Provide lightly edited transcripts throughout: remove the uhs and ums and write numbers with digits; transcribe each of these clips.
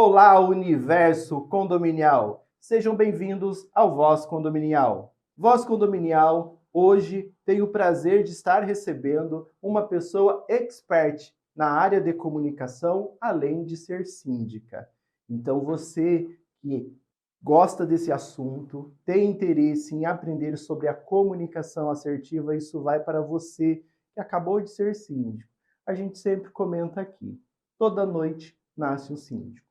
Olá, universo condominial! Sejam bem-vindos ao Voz Condominial. Voz Condominial, hoje tenho o prazer de estar recebendo uma pessoa expert na área de comunicação, além de ser síndica. Então, você que gosta desse assunto, tem interesse em aprender sobre a comunicação assertiva, isso vai para você que acabou de ser síndico. A gente sempre comenta aqui, toda noite nasce um síndico.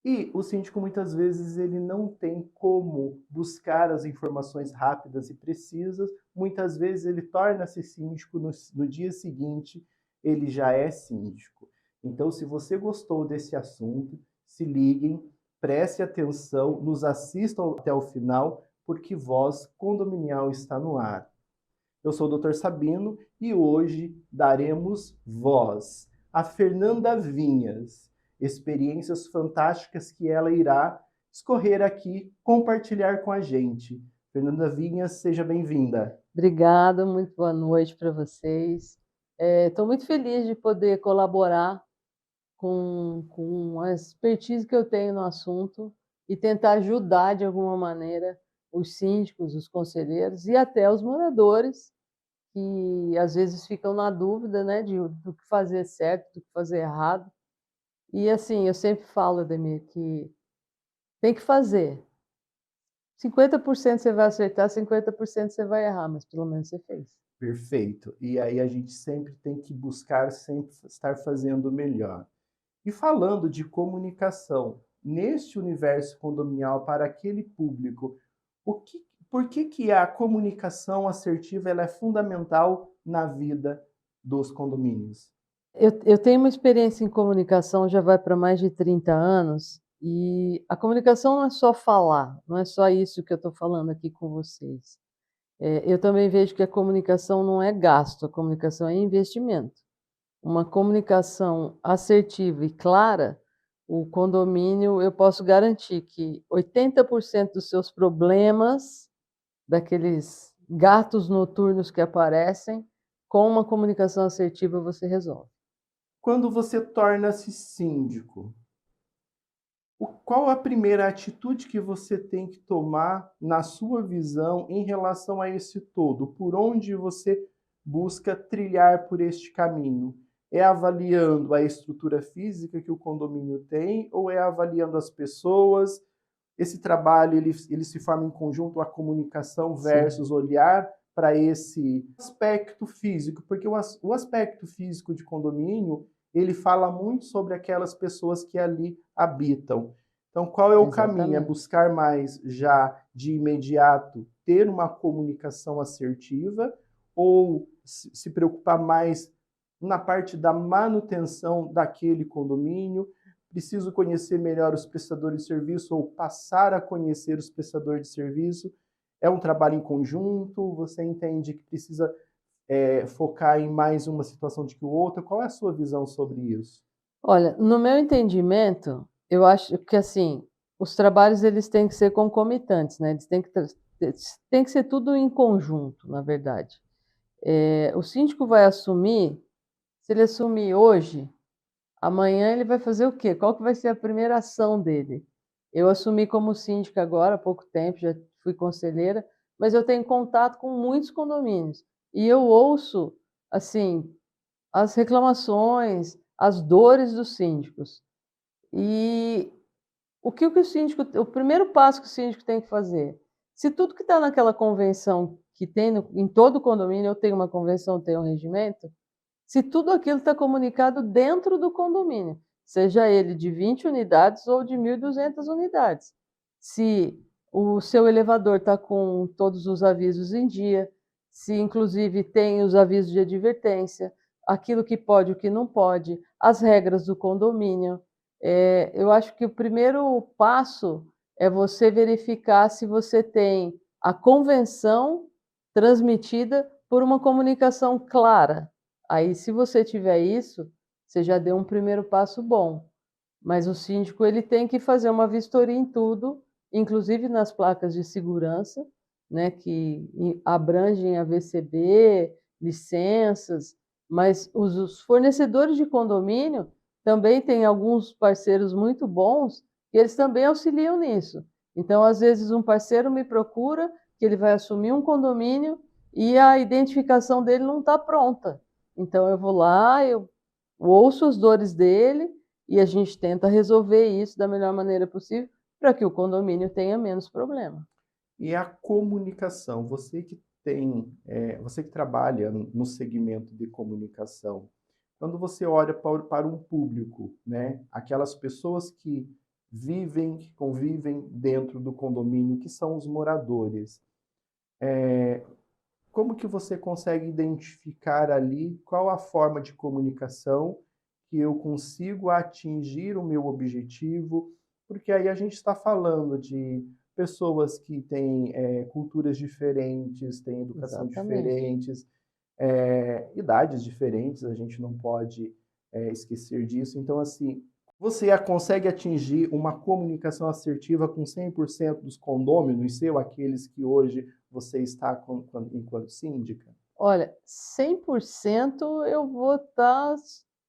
E o síndico muitas vezes ele não tem como buscar as informações rápidas e precisas, muitas vezes ele torna-se síndico no dia seguinte, ele já é síndico. Então, se você gostou desse assunto, se liguem, preste atenção, nos assistam até o final, porque Voz Condominial está no ar. Eu sou o Dr. Sabino e hoje daremos voz a Fernanda Vinhas, experiências fantásticas que ela irá escorrer aqui, compartilhar com a gente. Fernanda Vinhas, seja bem-vinda. Obrigada, muito boa noite para vocês. Estou muito feliz de poder colaborar com a expertise que eu tenho no assunto e tentar ajudar de alguma maneira os síndicos, os conselheiros e até os moradores que às vezes ficam na dúvida, né, do que fazer certo, do que fazer errado. E assim, eu sempre falo, Ademir, que tem que fazer. 50% você vai acertar, 50% você vai errar, mas pelo menos você fez. Perfeito. E aí a gente sempre tem que buscar sempre estar fazendo o melhor. E falando de comunicação, neste universo condominial para aquele público, por que a comunicação assertiva ela é fundamental na vida dos condomínios? Eu tenho uma experiência em comunicação, já vai para mais de 30 anos, e a comunicação não é só falar, não é só isso que eu estou falando aqui com vocês. Eu também vejo que a comunicação não é gasto, a comunicação é investimento. Uma comunicação assertiva e clara, o condomínio, eu posso garantir que 80% dos seus problemas, daqueles gatos noturnos que aparecem, com uma comunicação assertiva você resolve. Quando você torna-se síndico, qual a primeira atitude que você tem que tomar, na sua visão, em relação a esse todo? Por onde você busca trilhar por este caminho? É avaliando a estrutura física que o condomínio tem ou é avaliando as pessoas? Esse trabalho ele se forma em conjunto a comunicação versus Sim. olhar para esse aspecto físico, porque o aspecto físico de condomínio ele fala muito sobre aquelas pessoas que ali habitam. Então, qual é o caminho? É Exatamente. buscar mais já de imediato ter uma comunicação assertiva ou se preocupar mais na parte da manutenção daquele condomínio? Preciso conhecer melhor os prestadores de serviço ou passar a conhecer os prestadores de serviço? É um trabalho em conjunto? Você entende que precisa focar em mais uma situação do que o outro? Qual é a sua visão sobre isso? Olha, no meu entendimento, eu acho que, assim, os trabalhos eles têm que ser concomitantes, né, eles têm que tem que ser tudo em conjunto, na verdade. O síndico vai assumir, se ele assumir hoje, amanhã ele vai fazer o quê? Qual que vai ser a primeira ação dele? Eu assumi como síndica agora há pouco tempo, já fui conselheira, mas eu tenho contato com muitos condomínios e eu ouço, assim, as reclamações, as dores dos síndicos. E o primeiro passo que o síndico tem que fazer? Se tudo que está naquela convenção que tem em todo condomínio, eu tenho uma convenção, eu tenho um regimento, se tudo aquilo está comunicado dentro do condomínio, seja ele de 20 unidades ou de 1.200 unidades. Se o seu elevador está com todos os avisos em dia, se inclusive tem os avisos de advertência, aquilo que pode, o que não pode, as regras do condomínio. Eu acho que o primeiro passo é você verificar se você tem a convenção transmitida por uma comunicação clara. Aí, se você tiver isso, você já deu um primeiro passo bom. Mas o síndico ele tem que fazer uma vistoria em tudo, inclusive nas placas de segurança, né, que abrangem a VCB, licenças, mas os fornecedores de condomínio também tem alguns parceiros muito bons que eles também auxiliam nisso. Então, às vezes, um parceiro me procura que ele vai assumir um condomínio e a identificação dele não está pronta. Então, eu vou lá, eu ouço as dores dele e a gente tenta resolver isso da melhor maneira possível para que o condomínio tenha menos problema. E a comunicação, você que trabalha no segmento de comunicação, quando você olha para um público, né, aquelas pessoas que vivem, que convivem dentro do condomínio, que são os moradores, como que você consegue identificar ali qual a forma de comunicação que eu consigo atingir o meu objetivo? Porque aí a gente está falando de pessoas que têm culturas diferentes, têm educação Exatamente. diferentes, idades diferentes, a gente não pode esquecer disso. Então, assim, você consegue atingir uma comunicação assertiva com 100% dos condôminos seu, aqueles que hoje você está enquanto síndica? Olha, 100% eu vou estar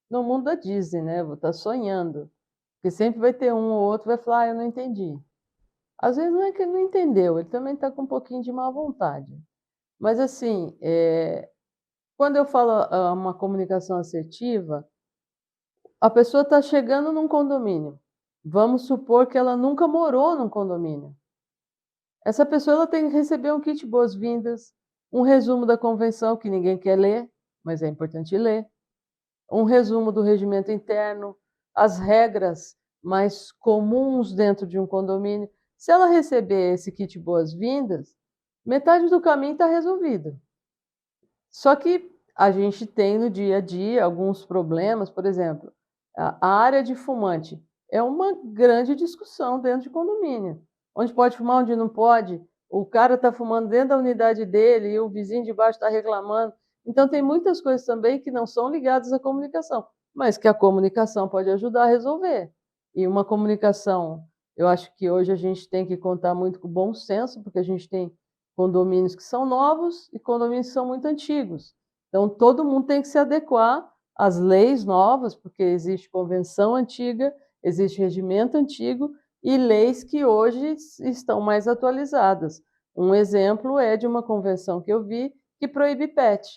no mundo da Disney, né, vou estar sonhando, porque sempre vai ter um ou outro que vai falar: "Ah, eu não entendi". Às vezes não é que ele não entendeu, ele também está com um pouquinho de má vontade. Mas assim, quando eu falo, uma comunicação assertiva, a pessoa está chegando num condomínio, vamos supor que ela nunca morou num condomínio. Essa pessoa ela tem que receber um kit boas-vindas, um resumo da convenção que ninguém quer ler, mas é importante ler, um resumo do regimento interno, as regras mais comuns dentro de um condomínio. Se ela receber esse kit boas-vindas, metade do caminho está resolvido. Só que a gente tem no dia a dia alguns problemas, por exemplo, a área de fumante é uma grande discussão dentro de condomínio. Onde pode fumar, onde não pode. O cara está fumando dentro da unidade dele e o vizinho de baixo está reclamando. Então, tem muitas coisas também que não são ligadas à comunicação, mas que a comunicação pode ajudar a resolver. E uma comunicação, eu acho que hoje a gente tem que contar muito com o bom senso, porque a gente tem condomínios que são novos e condomínios que são muito antigos. Então, todo mundo tem que se adequar às leis novas, porque existe convenção antiga, existe regimento antigo e leis que hoje estão mais atualizadas. Um exemplo é de uma convenção que eu vi que proíbe pet.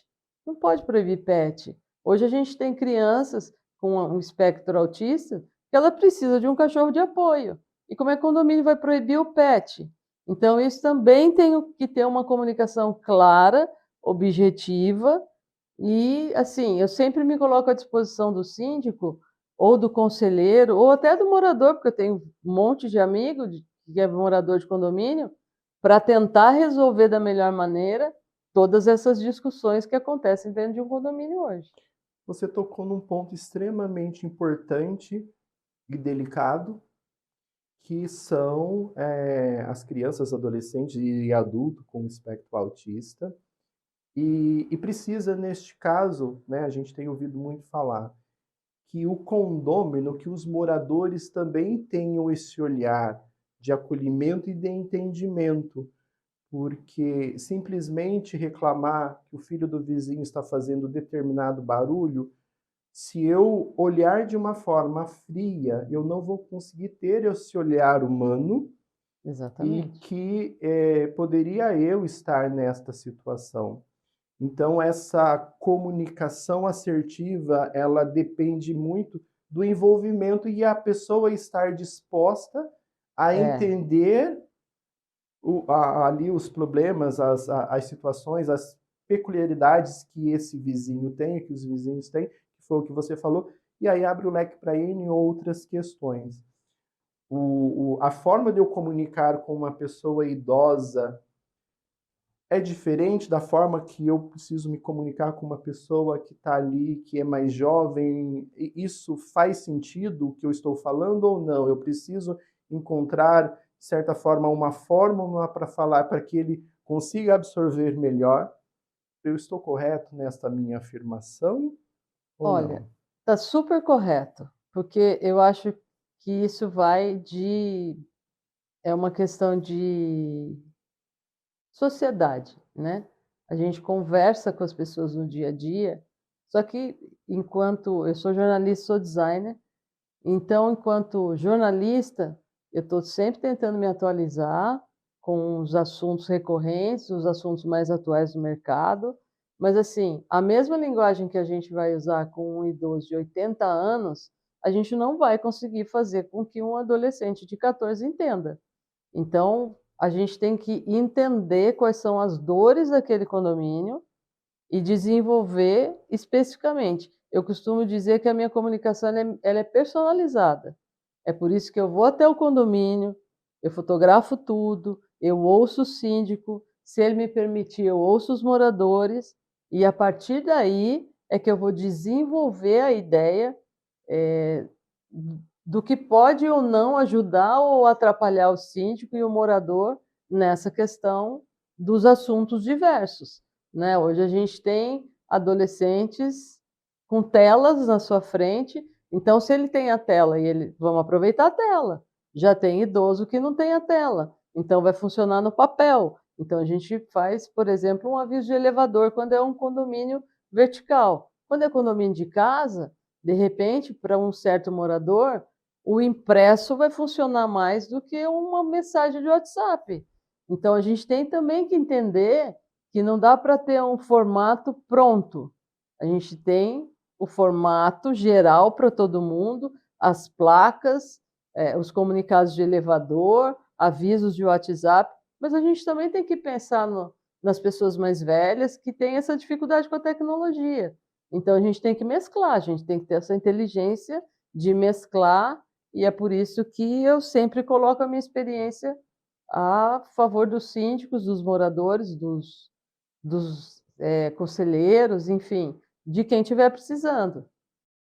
Não pode proibir pet. Hoje a gente tem crianças com um espectro autista que ela precisa de um cachorro de apoio. E como é que o condomínio vai proibir o pet? Então, isso também tem que ter uma comunicação clara, objetiva e, assim, eu sempre me coloco à disposição do síndico ou do conselheiro ou até do morador, porque eu tenho um monte de amigo que é morador de condomínio, para tentar resolver da melhor maneira todas essas discussões que acontecem dentro de um condomínio hoje. Você tocou num ponto extremamente importante e delicado, que são as crianças, adolescentes e adultos com espectro autista. E precisa, neste caso, né, a gente tem ouvido muito falar, que o condômino, que os moradores também tenham esse olhar de acolhimento e de entendimento, porque simplesmente reclamar que o filho do vizinho está fazendo determinado barulho, se eu olhar de uma forma fria, eu não vou conseguir ter esse olhar humano e Exatamente. que poderia eu estar nesta situação. Então, essa comunicação assertiva, ela depende muito do envolvimento e a pessoa estar disposta a É, entender ali os problemas, as situações, as peculiaridades que esse vizinho tem, que os vizinhos têm, que foi o que você falou, e aí abre o leque para N outras questões. A forma de eu comunicar com uma pessoa idosa é diferente da forma que eu preciso me comunicar com uma pessoa que está ali, que é mais jovem. Isso faz sentido o que eu estou falando ou não? Eu preciso encontrar, de certa forma, uma fórmula para falar para que ele consiga absorver melhor. Eu estou correto nesta minha afirmação ou olha, não? está super correto, porque eu acho que isso vai de é uma questão de sociedade, né. A gente conversa com as pessoas no dia a dia, só que enquanto eu sou jornalista, sou designer, Então, enquanto jornalista, eu estou sempre tentando me atualizar com os assuntos recorrentes, os assuntos mais atuais do mercado, mas assim, a mesma linguagem que a gente vai usar com um idoso de 80 anos, a gente não vai conseguir fazer com que um adolescente de 14 entenda. Então, a gente tem que entender quais são as dores daquele condomínio e desenvolver especificamente. Eu costumo dizer que a minha comunicação ela é personalizada. É por isso que eu vou até o condomínio, eu fotografo tudo, eu ouço o síndico, se ele me permitir, eu ouço os moradores, e a partir daí é que eu vou desenvolver a ideia eh, do que pode ou não ajudar ou atrapalhar o síndico e o morador nessa questão dos assuntos diversos, né? Hoje a gente tem adolescentes com telas na sua frente, então se ele tem a tela e ele, vamos aproveitar a tela. Já tem idoso que não tem a tela, então vai funcionar no papel. Então a gente faz, por exemplo, um aviso de elevador quando é um condomínio vertical. Quando é condomínio de casa, de repente, para um certo morador, o impresso vai funcionar mais do que uma mensagem de WhatsApp. Então a gente tem também que entender que não dá para ter um formato pronto. A gente tem o formato geral para todo mundo, as placas, os comunicados de elevador, avisos de WhatsApp, mas a gente também tem que pensar nas pessoas mais velhas que têm essa dificuldade com a tecnologia. Então a gente tem que mesclar, a gente tem que ter essa inteligência de mesclar, e é por isso que eu sempre coloco a minha experiência a favor dos síndicos, dos moradores, dos conselheiros, enfim, de quem estiver precisando.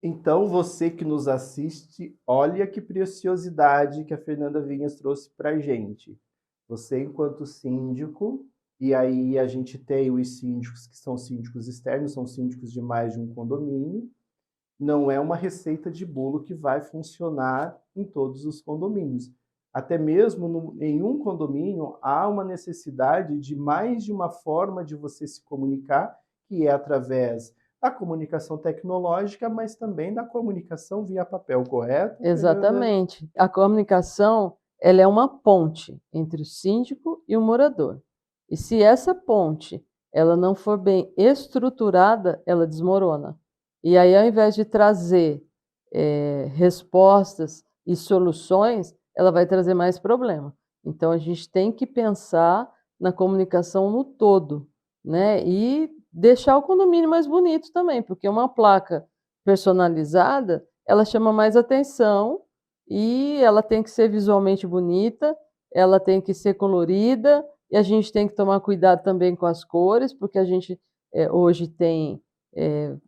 Então, você que nos assiste, olha que preciosidade que a Fernanda Vinhas trouxe para a gente. Você, enquanto síndico, e aí a gente tem os síndicos que são síndicos externos, são síndicos de mais de um condomínio, não é uma receita de bolo que vai funcionar em todos os condomínios. Até mesmo em um condomínio, há uma necessidade de mais de uma forma de você se comunicar, que é através da comunicação tecnológica, mas também da comunicação via papel, correto, Fernanda? Exatamente. A comunicação, ela é uma ponte entre o síndico e o morador. E se essa ponte, ela não for bem estruturada, ela desmorona. E aí, ao invés de trazer respostas e soluções, ela vai trazer mais problema. Então, a gente tem que pensar na comunicação no todo, né? E deixar o condomínio mais bonito também, porque uma placa personalizada, ela chama mais atenção e ela tem que ser visualmente bonita, ela tem que ser colorida, e a gente tem que tomar cuidado também com as cores, porque a gente hoje tem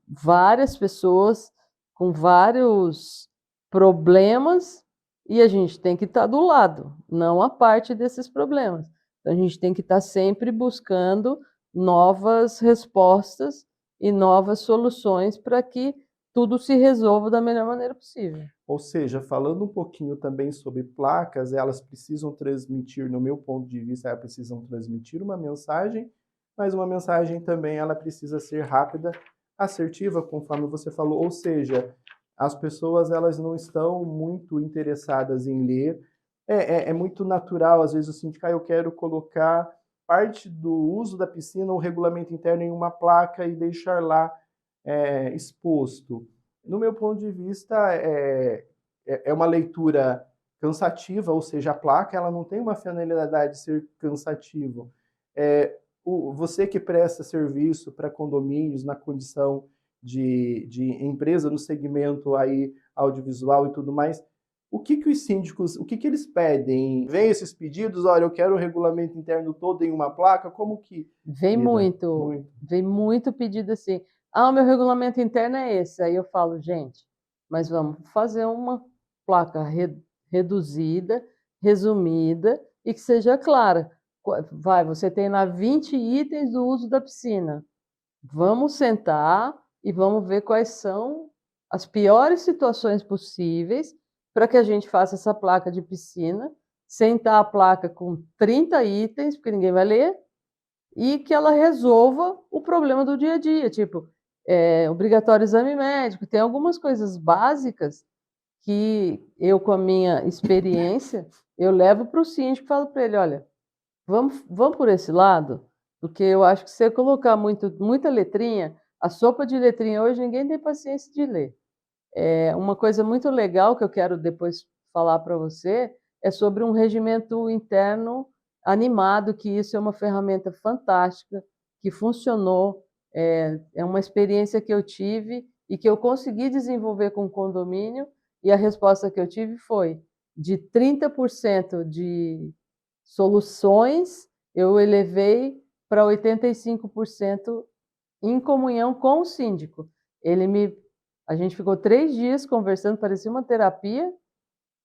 várias pessoas com vários problemas e a gente tem que estar do lado, não a parte desses problemas. Então, a gente tem que estar sempre buscando novas respostas e novas soluções para que tudo se resolva da melhor maneira possível. Ou seja, falando um pouquinho também sobre placas, elas precisam transmitir, no meu ponto de vista, elas precisam transmitir uma mensagem, mas uma mensagem também ela precisa ser rápida, assertiva, conforme você falou. Ou seja, as pessoas elas não estão muito interessadas em ler. É muito natural, às vezes, o sindicato, eu quero colocar parte do uso da piscina ou regulamento interno em uma placa e deixar lá exposto. No meu ponto de vista, é uma leitura cansativa, ou seja, a placa ela não tem uma finalidade de ser cansativo. Você que presta serviço para condomínios na condição de empresa no segmento aí audiovisual e tudo mais, o que os síndicos, o que eles pedem? Vem esses pedidos, olha, eu quero o regulamento interno todo em uma placa, como que Vem lida? muito, Muito. vem muito pedido assim. Ah, o meu regulamento interno é esse. Aí eu falo, gente, mas vamos fazer uma placa reduzida, resumida e que seja clara. Vai, você tem lá 20 itens do uso da piscina. Vamos sentar e vamos ver quais são as piores situações possíveis para que a gente faça essa placa de piscina, sentar a placa com 30 itens, porque ninguém vai ler, e que ela resolva o problema do dia a dia, tipo, obrigatório exame médico, tem algumas coisas básicas que eu, com a minha experiência, eu levo para o síndico e falo para ele, olha, vamos por esse lado, porque eu acho que se você colocar muita letrinha, a sopa de letrinha hoje ninguém tem paciência de ler. Uma coisa muito legal que eu quero depois falar para você é sobre um regimento interno animado, que isso é uma ferramenta fantástica, que funcionou, é uma experiência que eu tive e que eu consegui desenvolver com o condomínio, e a resposta que eu tive foi de 30% de soluções, eu elevei para 85% em comunhão com o síndico. A gente ficou 3 dias conversando, parecia uma terapia,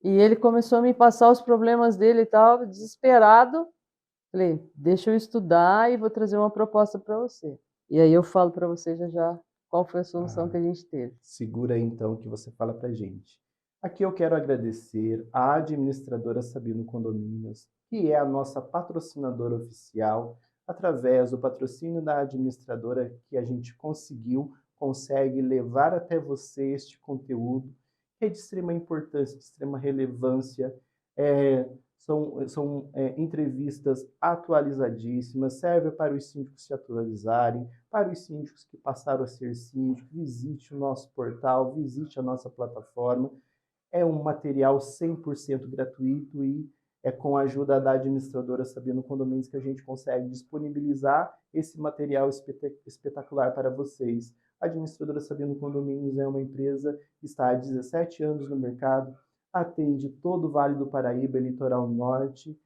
e ele começou a me passar os problemas dele e tal, desesperado. Falei, deixa eu estudar e vou trazer uma proposta para você. E aí eu falo para você já já qual foi a solução que a gente teve. Segura aí então que você fala para gente. Aqui eu quero agradecer à administradora Sabino Condomínios, que é a nossa patrocinadora oficial, através do patrocínio da administradora que a gente consegue levar até você este conteúdo, que é de extrema importância, de extrema relevância. São entrevistas atualizadíssimas, serve para os síndicos se atualizarem, para os síndicos que passaram a ser síndicos. Visite o nosso portal, visite a nossa plataforma. É um material 100% gratuito e é com a ajuda da administradora Sabino Condomínios que a gente consegue disponibilizar esse material espetacular para vocês. A administradora Sabino Condomínios é uma empresa que está há 17 anos no mercado, atende todo o Vale do Paraíba, Litoral Norte,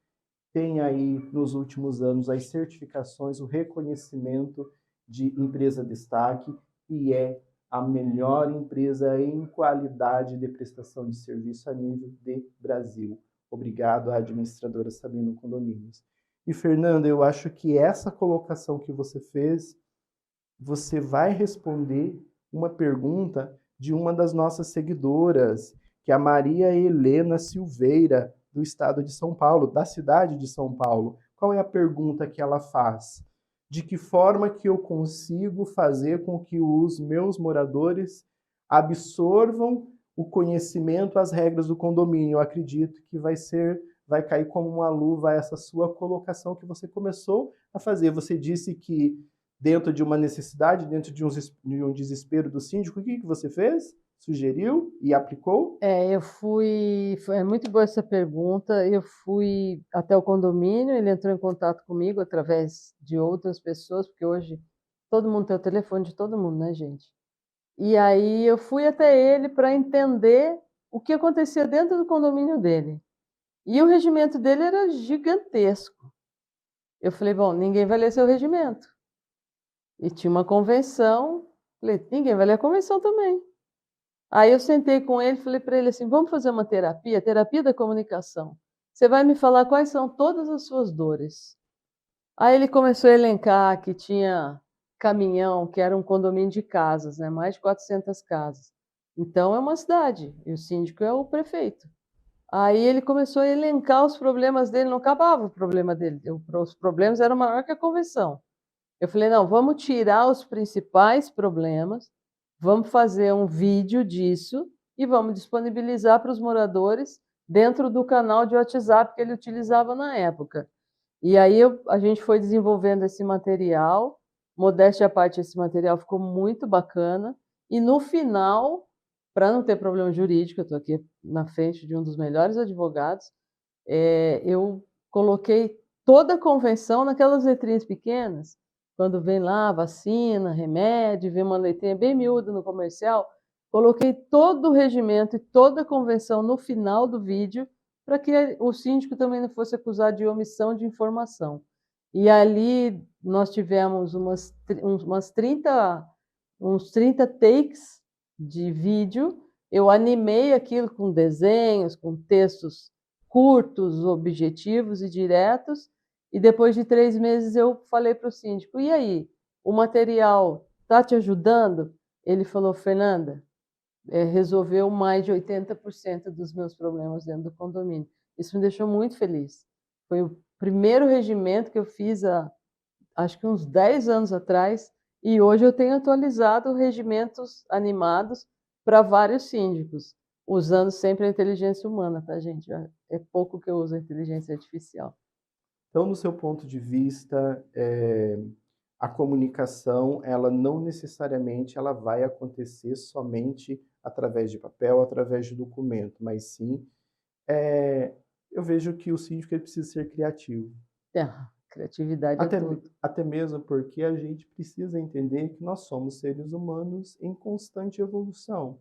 tem aí nos últimos anos as certificações, o reconhecimento de empresa destaque e é a melhor empresa em qualidade de prestação de serviço a nível de Brasil. Obrigado à administradora Sabino Condomínios. E Fernanda, eu acho que essa colocação que você fez, você vai responder uma pergunta de uma das nossas seguidoras, que é a Maria Helena Silveira, do estado de São Paulo, da cidade de São Paulo. Qual é a pergunta que ela faz? De que forma que eu consigo fazer com que os meus moradores absorvam o conhecimento, as regras do condomínio? Eu acredito que vai cair como uma luva essa sua colocação que você começou a fazer. Você disse que dentro de uma necessidade, dentro de um desespero do síndico, o que você fez? Sugeriu e aplicou? É muito boa essa pergunta. Eu fui até o condomínio, ele entrou em contato comigo através de outras pessoas, porque hoje todo mundo tem o telefone de todo mundo, né, gente? E aí eu fui até ele para entender o que acontecia dentro do condomínio dele. E o regimento dele era gigantesco. Eu falei, bom, ninguém vai ler seu regimento. E tinha uma convenção, falei, ninguém vai ler a convenção também. Aí eu sentei com ele e falei para ele assim, vamos fazer uma terapia da comunicação. Você vai me falar quais são todas as suas dores. Aí ele começou a elencar que tinha caminhão, que era um condomínio de casas, né? Mais de 400 casas. Então é uma cidade, e o síndico é o prefeito. Aí ele começou a elencar os problemas dele, não acabava o problema dele, os problemas eram maior que a convenção. Eu falei, não, vamos tirar os principais problemas, vamos fazer um vídeo disso e vamos disponibilizar para os moradores dentro do canal de WhatsApp que ele utilizava na época. E aí a gente foi desenvolvendo esse material, modéstia à parte, esse material ficou muito bacana, e no final, para não ter problema jurídico, eu estou aqui na frente de um dos melhores advogados, eu coloquei toda a convenção naquelas letrinhas pequenas, quando vem lá vacina, remédio, vem uma letrinha bem miúda no comercial, coloquei todo o regimento e toda a convenção no final do vídeo, para que o síndico também não fosse acusado de omissão de informação. E ali nós tivemos uns 30 takes de vídeo, eu animei aquilo com desenhos, com textos curtos, objetivos e diretos, e depois de 3 meses eu falei para o síndico, e aí, o material está te ajudando? Ele falou, Fernanda, resolveu mais de 80% dos meus problemas dentro do condomínio. Isso me deixou muito feliz. Foi o primeiro regimento que eu fiz acho que uns 10 anos atrás, e hoje eu tenho atualizado regimentos animados para vários síndicos. usando sempre a inteligência humana, tá, gente? É pouco que eu uso a inteligência artificial. Então, no seu ponto de vista, a comunicação, ela não necessariamente ela vai acontecer somente através de papel, através de documento, mas sim, eh, eu vejo que o síndico ele precisa ser criativo. Criatividade é Até, tudo. até mesmo porque a gente precisa entender que nós somos seres humanos em constante evolução.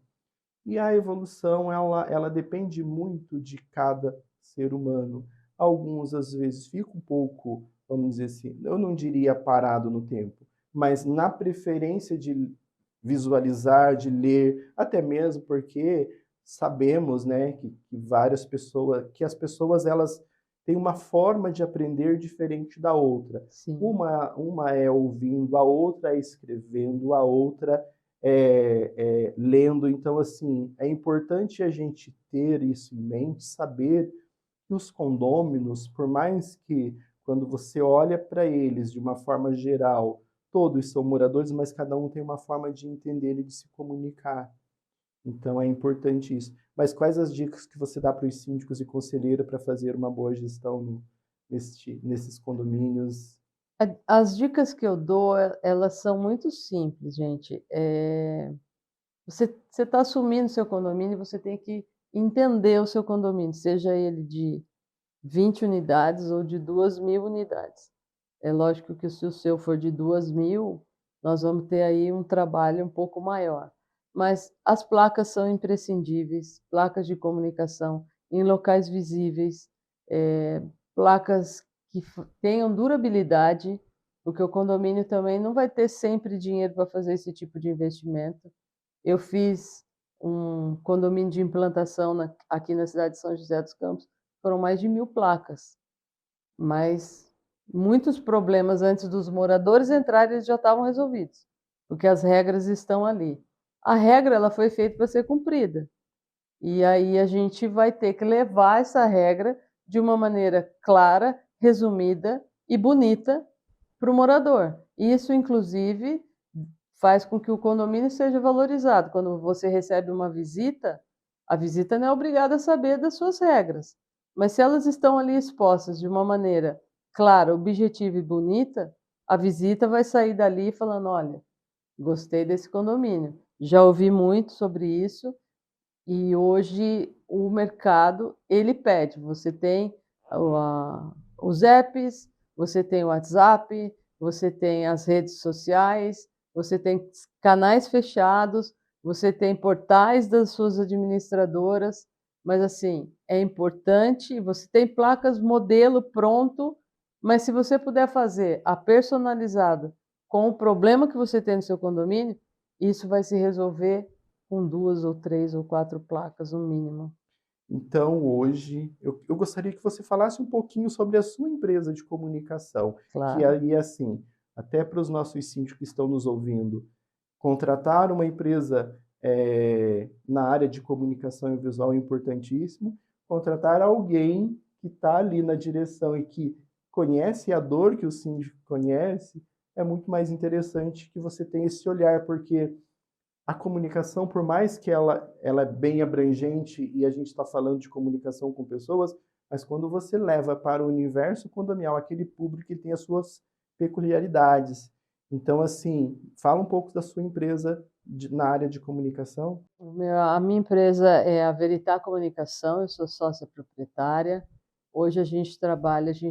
E a evolução, ela depende muito de cada ser humano. Alguns, às vezes, ficam um pouco, vamos dizer assim, eu não diria parado no tempo, mas na preferência de visualizar, de ler, até mesmo porque sabemos, né, que várias pessoas, que as pessoas, elas têm uma forma de aprender diferente da outra. Sim. Uma é ouvindo, a outra é escrevendo, a outra lendo. Então, assim, é importante a gente ter isso em mente, saber que os condôminos, por mais que quando você olha para eles de uma forma geral, todos são moradores, mas cada um tem uma forma de entender e de se comunicar. Então é importante isso. Mas quais as dicas que você dá para os síndicos e conselheiros para fazer uma boa gestão nesses condomínios? As dicas que eu dou, elas são muito simples, gente. Você está assumindo seu condomínio, você tem que entender o seu condomínio, seja ele de 20 unidades ou de 2.000 unidades. É lógico que se o seu for de 2.000, nós vamos ter aí um trabalho um pouco maior. Mas as placas são imprescindíveis, placas de comunicação em locais visíveis, placas que tenham durabilidade, porque o condomínio também não vai ter sempre dinheiro para fazer esse tipo de investimento. Eu fiz um condomínio de implantação aqui na cidade de São José dos Campos, foram mais de 1.000 placas, mas muitos problemas antes dos moradores entrarem, eles já estavam resolvidos, porque as regras estão ali. A regra, ela foi feita para ser cumprida, e aí a gente vai ter que levar essa regra de uma maneira clara, resumida e bonita para o morador. Isso, inclusive, faz com que o condomínio seja valorizado. Quando você recebe uma visita, a visita não é obrigada a saber das suas regras, mas se elas estão ali expostas de uma maneira clara, objetiva e bonita, a visita vai sair dali falando: olha, gostei desse condomínio, já ouvi muito sobre isso e hoje o mercado ele pede. Você tem os apps, você tem o WhatsApp, você tem as redes sociais, você tem canais fechados, você tem portais das suas administradoras, mas assim, é importante, você tem placas modelo pronto, mas se você puder fazer a personalizada com o problema que você tem no seu condomínio, isso vai se resolver com 2 ou 3 ou 4 placas no mínimo. Então, hoje, eu gostaria que você falasse um pouquinho sobre a sua empresa de comunicação, que Claro. aí, assim, até para os nossos síndicos que estão nos ouvindo, contratar uma empresa na área de comunicação e visual é importantíssimo. Contratar alguém que está ali na direção e que conhece a dor que o síndico conhece é muito mais interessante que você tenha esse olhar, porque a comunicação, por mais que ela é bem abrangente e a gente está falando de comunicação com pessoas, mas quando você leva para o universo condominial aquele público que tem as suas peculiaridades. Então, assim, fala um pouco da sua empresa na área de comunicação. A minha empresa é a Veritá Comunicação, eu sou sócia proprietária. Hoje a gente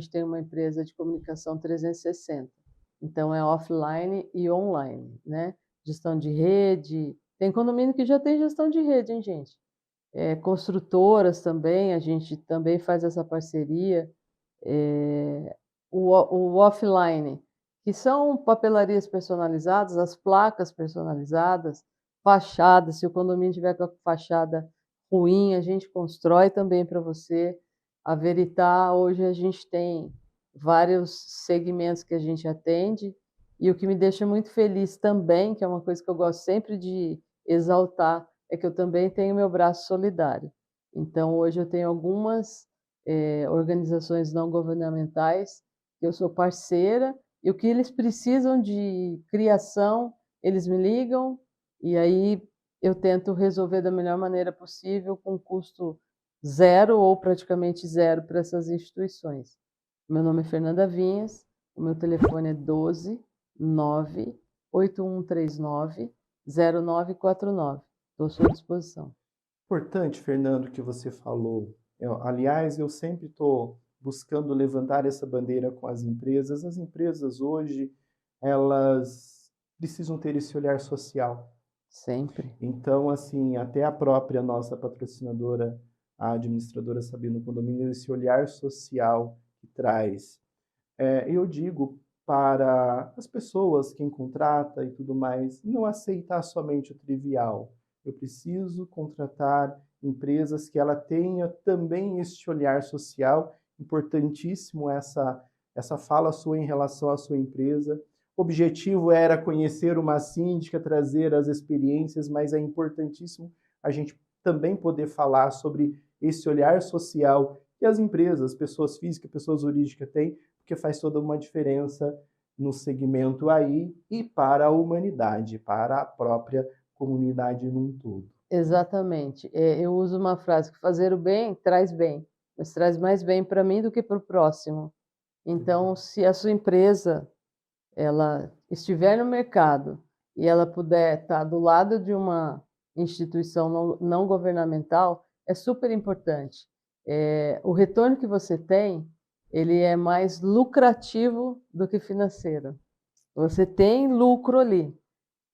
tem uma empresa de comunicação 360. Então é offline e online, né? Gestão de rede. Tem condomínio que já tem gestão de rede, hein, gente? Construtoras também, a gente também faz essa parceria. O offline, que são papelarias personalizadas, as placas personalizadas, fachadas, se o condomínio tiver com a fachada ruim, a gente constrói também para você. A Veritá, hoje a gente tem vários segmentos que a gente atende, e o que me deixa muito feliz também, que é uma coisa que eu gosto sempre de exaltar, é que eu também tenho meu braço solidário. Então, hoje eu tenho algumas organizações não governamentais que eu sou parceira, e o que eles precisam de criação, eles me ligam, e aí eu tento resolver da melhor maneira possível, com custo zero ou praticamente zero para essas instituições. Meu nome é Fernanda Vinhas, o meu telefone é 12 98139 0949. Estou à sua disposição. Importante, Fernando, que você falou. Aliás, eu sempre estou buscando levantar essa bandeira com as empresas. As empresas hoje, elas precisam ter esse olhar social. Sempre. Então, assim, até a própria nossa patrocinadora, a administradora Sabino Condomínio, esse olhar social que traz. Eu digo para as pessoas, quem contrata e tudo mais, não aceitar somente o trivial. Eu preciso contratar empresas que ela tenha também este olhar social. Importantíssimo essa fala sua em relação à sua empresa. O objetivo era conhecer uma síndica, trazer as experiências, mas é importantíssimo a gente também poder falar sobre esse olhar social que as empresas, pessoas físicas, pessoas jurídicas têm, porque faz toda uma diferença no segmento aí e para a humanidade, para a própria comunidade num todo. Exatamente. Eu uso uma frase que fazer o bem traz bem, mas traz mais bem para mim do que para o próximo. Então, se a sua empresa ela estiver no mercado e ela puder estar do lado de uma instituição não governamental, é super importante. O retorno que você tem, ele é mais lucrativo do que financeiro. Você tem lucro ali,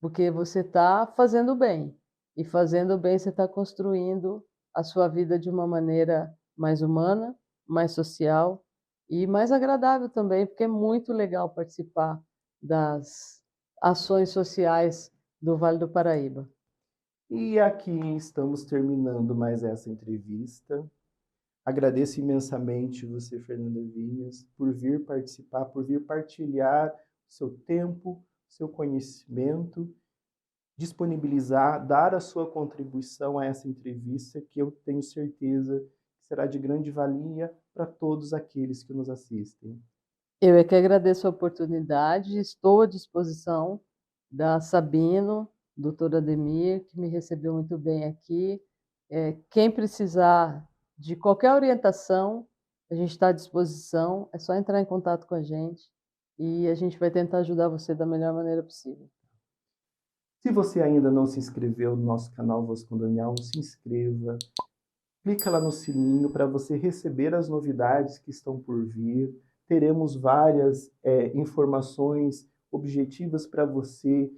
porque você está fazendo bem. E fazendo bem, você está construindo a sua vida de uma maneira mais humana, mais social e mais agradável também, porque é muito legal participar das ações sociais do Vale do Paraíba. E aqui estamos terminando mais essa entrevista. Agradeço imensamente você, Fernanda Vinhas, por vir participar, por vir partilhar o seu tempo, seu conhecimento, disponibilizar, dar a sua contribuição a essa entrevista, que eu tenho certeza que será de grande valia para todos aqueles que nos assistem. Eu é que agradeço a oportunidade, estou à disposição da Sabino, doutora Ademir, que me recebeu muito bem aqui. Quem precisar de qualquer orientação, a gente está à disposição, é só entrar em contato com a gente e a gente vai tentar ajudar você da melhor maneira possível. Se você ainda não se inscreveu no nosso canal Voz Condominial, se inscreva. Clica lá no sininho para você receber as novidades que estão por vir. Teremos várias informações objetivas para você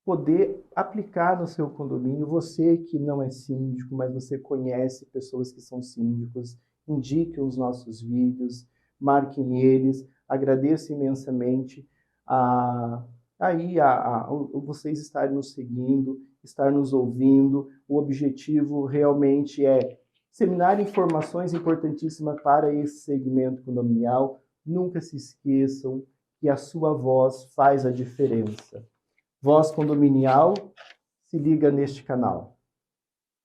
poder aplicar no seu condomínio. Você que não é síndico, mas você conhece pessoas que são síndicos, indique os nossos vídeos, marquem eles. Agradeço imensamente vocês estarem nos seguindo, estar nos ouvindo. O objetivo realmente é disseminar informações importantíssimas para esse segmento condominial. Nunca se esqueçam que a sua voz faz a diferença. Voz Condominial, se liga neste canal.